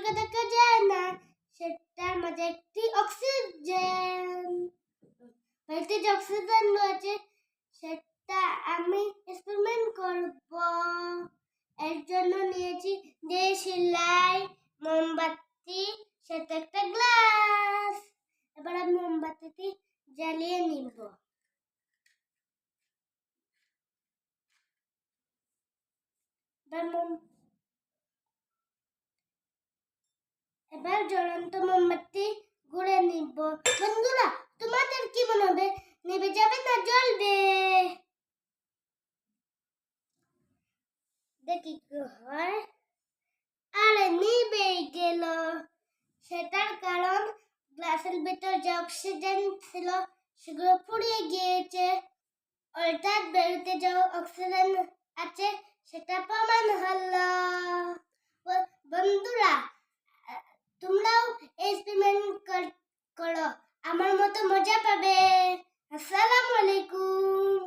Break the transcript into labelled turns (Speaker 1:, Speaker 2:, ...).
Speaker 1: চোখে দেখা যায় না, সেটার মধ্যে একটি অক্সিজেন। বাড়িতে যে অক্সিজেন রয়েছে সেটা আমি এক্সপেরিমেন্ট করব। এর জন্য নিয়েছি দেশলাই, মোমবাতি, সাথে একটা গ্লাস। এবার আমি মোমবাতিটি জ্বালিয়ে নিব। এবার জ্বলন্ত মোমবাতি ঘুরে নিব। বন্ধুরা, তোমাদের কি মনে হবে, নেবে যাবে না জ্বলবে? দেখি কি হয়। আরে নিবেই গেল। সেটার কারণ গ্লাসের ভিতর যে অক্সিজেন ছিল সেগুলো পুড়িয়ে গিয়েছে, অর্থাৎ বেরোতে যে অক্সিজেন আছে সেটা প্রমাণ হলো। বন্ধুরা, তোমরাও এক্সপেরিমেন্ট করো, আমার মতো মজা পাবে। আসসালামু আলাইকুম।